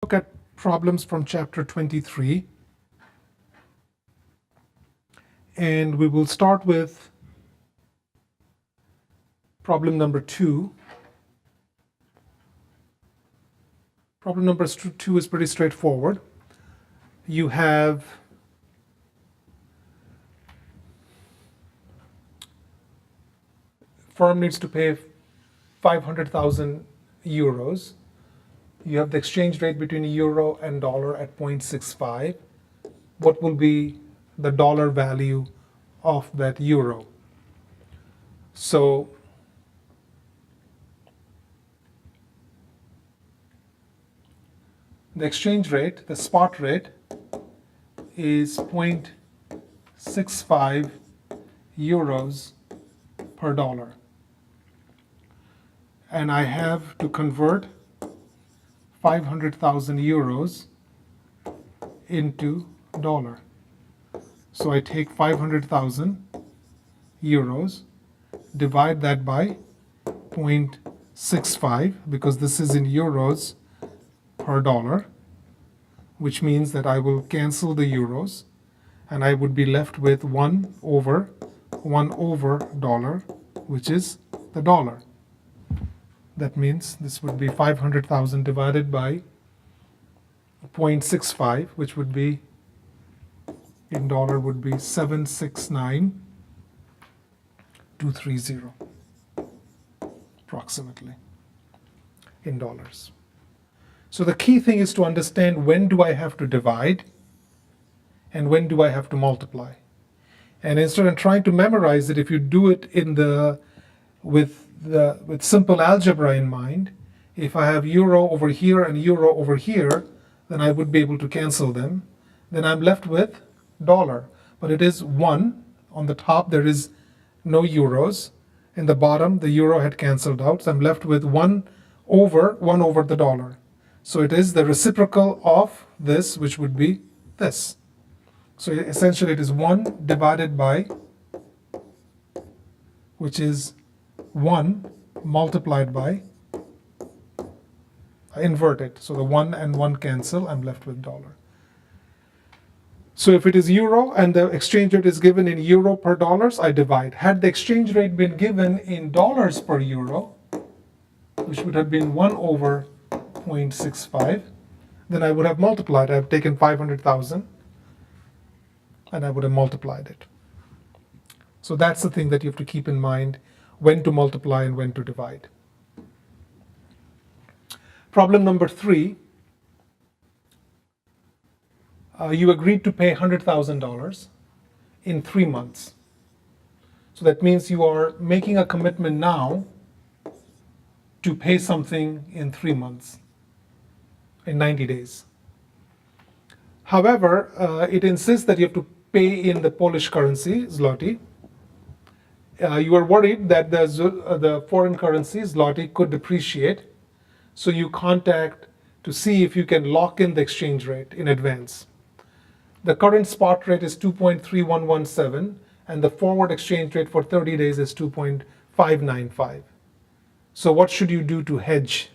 look at problems from chapter 23. And we will start with problem number 2. Problem number 2 is pretty straightforward. You have firm needs to pay 500,000 euros. You have the exchange rate between euro and dollar at 0.65. What will be the dollar value of that euro? So the exchange rate, the spot rate, is 0.65 euros per dollar. And I have to convert 500,000 euros into dollar. So I take 500,000 euros, divide that by 0.65, because this is in euros per dollar, which means that I will cancel the euros and I would be left with 1 over dollar, which is the dollar. That means this would be 500,000 divided by 0.65, which would be, in dollar, would be 769,230 approximately in dollars. So the key thing is to understand when do I have to divide and when do I have to multiply. And instead of trying to memorize it, if you do it with simple algebra in mind, if I have euro over here and euro over here, then I would be able to cancel them. Then I'm left with dollar. But it is 1. On the top there is no euros. In the bottom the euro had cancelled out. So I'm left with 1 over the dollar. So it is the reciprocal of this, which would be this. So essentially it is 1 divided by, which is 1 multiplied by, I invert it. So the 1 and 1 cancel, I'm left with dollar. So if it is euro and the exchange rate is given in euro per dollars, I divide. Had the exchange rate been given in dollars per euro, which would have been 1 over 0.65, then I would have multiplied. I've taken 500,000 and I would have multiplied it. So that's the thing that you have to keep in mind, when to multiply and when to divide. Problem number 3. You agreed to pay $100,000 in 3 months. So that means you are making a commitment now to pay something in 3 months, in 90 days. However, it insists that you have to pay in the Polish currency, zloty. You are worried that the foreign currency, zloty, could depreciate. So you contact to see if you can lock in the exchange rate in advance. The current spot rate is 2.3117 and the forward exchange rate for 30 days is 2.595. So what should you do to hedge?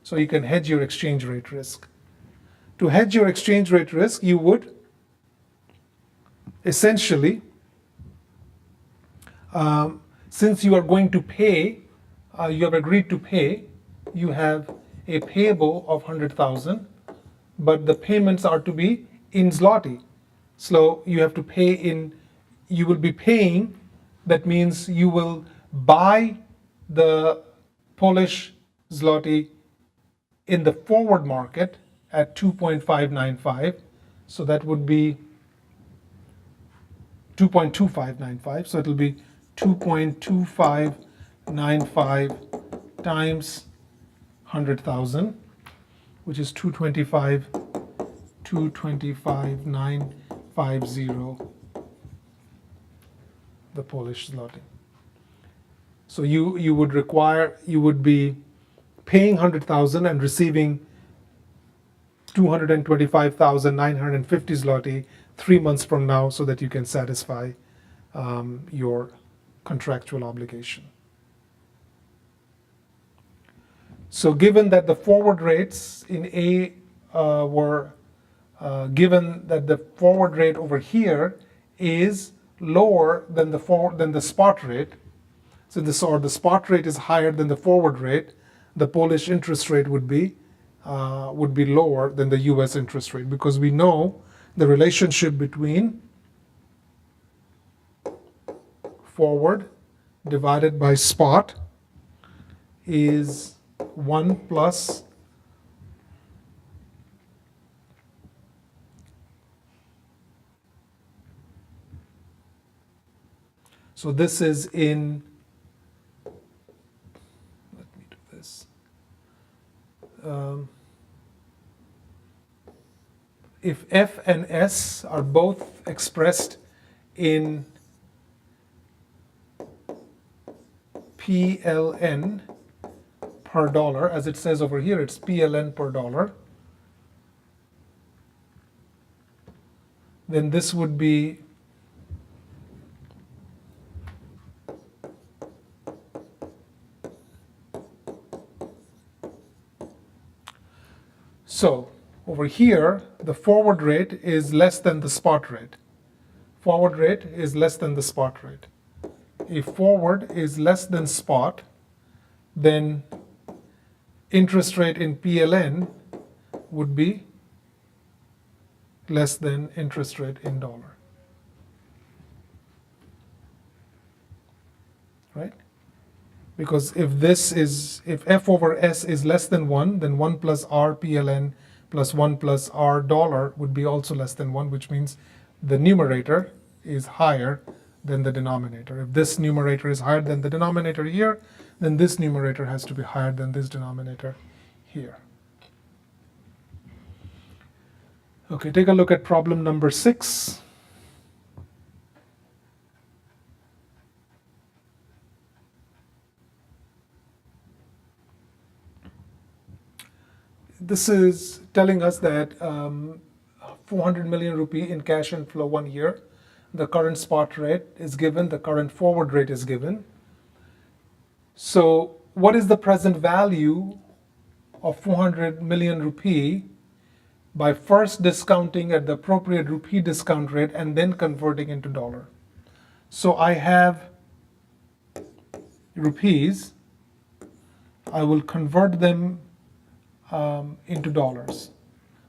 So you can hedge your exchange rate risk. To hedge your exchange rate risk, you would essentially, since you are going to pay, you have agreed to pay, you have a payable of 100,000, but the payments are to be in zloty. So you have to pay in, you will be paying, that means you will buy the Polish zloty in the forward market at 2.595. So that would be 2.2595. So it will be 2.2595 times 100,000, which is 225,950, the Polish zloty. So you would be paying 100,000 and receiving 225,950 zloty 3 months from now, so that you can satisfy your contractual obligation. So given that the forward rates in A were given that the forward rate over here is lower than the spot rate, so the spot rate is higher than the forward rate, the Polish interest rate would be lower than the US interest rate, because we know the relationship between forward divided by spot is 1 plus so this is in, let me do this, if F and S are both expressed in PLN per dollar, as it says over here, it's PLN per dollar, then this would be so over here, the forward rate is less than the spot rate. Forward rate is less than the spot rate. If forward is less than spot, then interest rate in PLN would be less than interest rate in dollar. Right? Because if F over S is less than 1, then 1 plus R PLN plus 1 plus R dollar would be also less than 1, which means the numerator is higher than the denominator. If this numerator is higher than the denominator here, then this numerator has to be higher than this denominator here. Okay, take a look at problem number 6. This is telling us that 400 million rupee in cash inflow 1 year. The current spot rate is given, the current forward rate is given. So what is the present value of 400 million rupee by first discounting at the appropriate rupee discount rate and then converting into dollar? So I have rupees, I will convert them into dollars.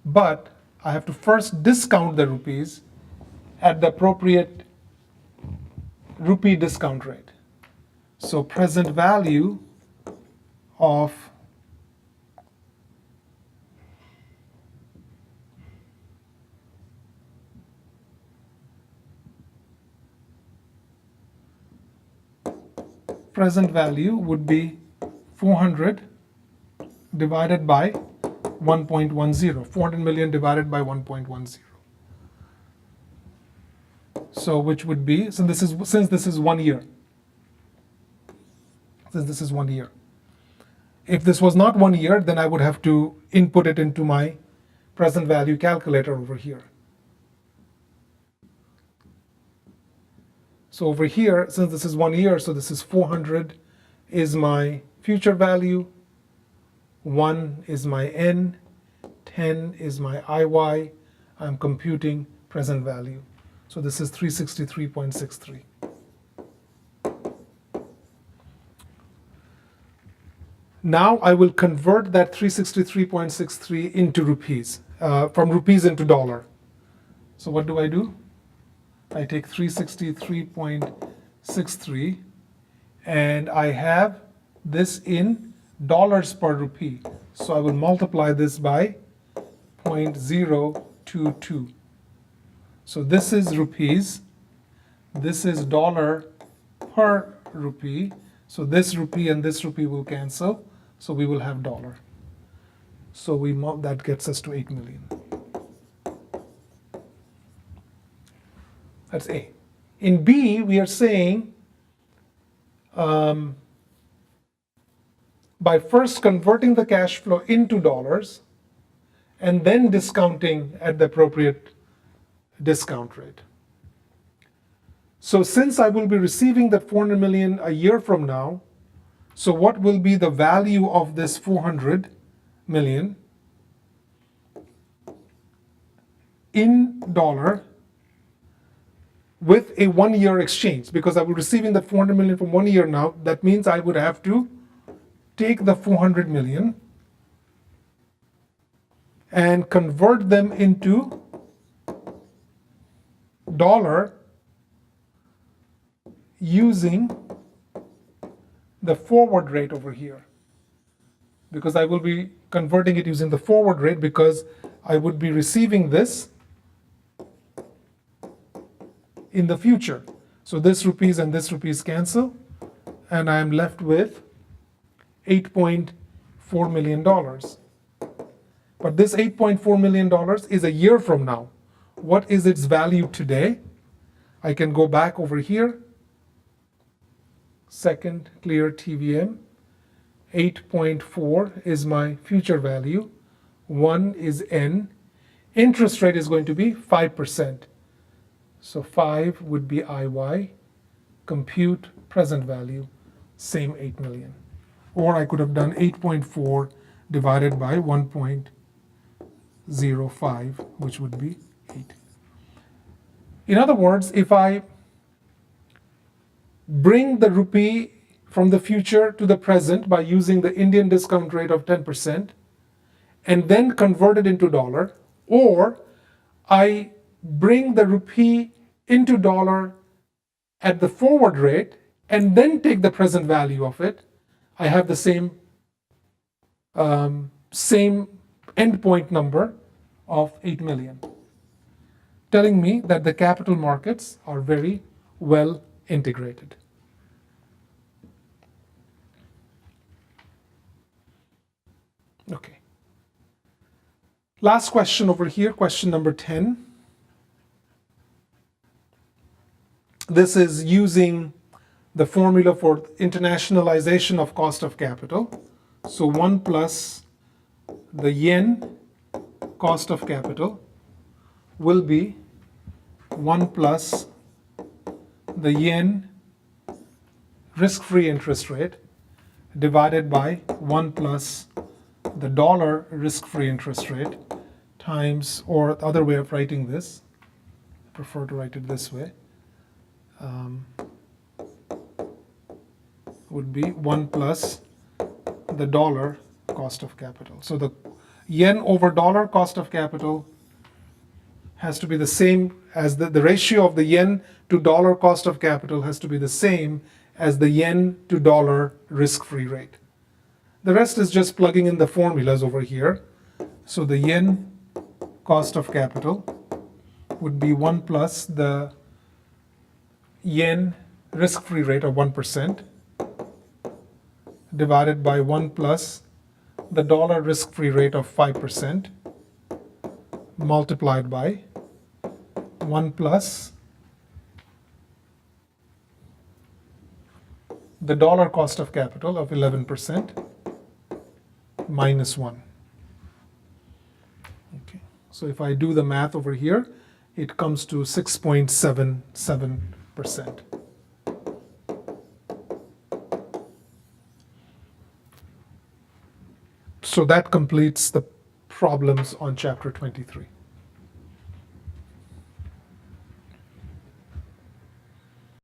But I have to first discount the rupees at the appropriate rupee discount rate. So present value of would be 400 divided by 1.10, 400 million divided by 1.10. So which would be, so this is, since this is 1 year. Since this is 1 year. If this was not 1 year, then I would have to input it into my present value calculator over here. So over here, since this is 1 year, so this is 400 is my future value, 1 is my N, 10 is my IY, I'm computing present value. So this is 363.63. Now I will convert that 363.63 into rupees, from rupees into dollar. So what do? I take 363.63 and I have this in dollars per rupee. So I will multiply this by 0.022. So this is rupees, this is dollar per rupee. So this rupee and this rupee will cancel. So we will have dollar. So that gets us to 8 million. That's A. In B, we are saying by first converting the cash flow into dollars and then discounting at the appropriate discount rate. So since I will be receiving that 400 million a year from now, so what will be the value of this 400 million? in dollar with a 1 year exchange, because I will receiving that 400 million from 1 year now. That means I would have to take the 400 million and convert them into dollar using the forward rate over here, because I will be converting it using the forward rate, because I would be receiving this in the future. So this rupees and this rupees cancel, and I'm left with $8.4 million. But this $8.4 million is a year from now. What is its value today? I can go back over here. Second clear TVM. 8.4 is my future value. 1 is N. Interest rate is going to be 5%. So 5 would be IY. Compute present value, same 8 million. Or I could have done 8.4 divided by 1.05, which would be 8. In other words, if I bring the rupee from the future to the present by using the Indian discount rate of 10% and then convert it into dollar, or I bring the rupee into dollar at the forward rate and then take the present value of it, I have the same endpoint number of 8 million, telling me that the capital markets are very well integrated. Okay. Last question over here, question number 10. This is using the formula for internationalization of cost of capital. So 1 plus the yen cost of capital will be 1 plus the yen risk-free interest rate divided by 1 plus the dollar risk-free interest rate times, or the other way of writing this, I prefer to write it this way, would be 1 plus the dollar cost of capital. So the yen over dollar cost of capital has to be the same as the ratio of the yen to dollar cost of capital has to be the same as the yen to dollar risk-free rate. The rest is just plugging in the formulas over here. So the yen cost of capital would be 1 plus the yen risk-free rate of 1% divided by 1 plus the dollar risk-free rate of 5% multiplied by 1 plus the dollar cost of capital of 11% minus 1. Okay. So if I do the math over here, it comes to 6.77%. So that completes the problems on chapter 23.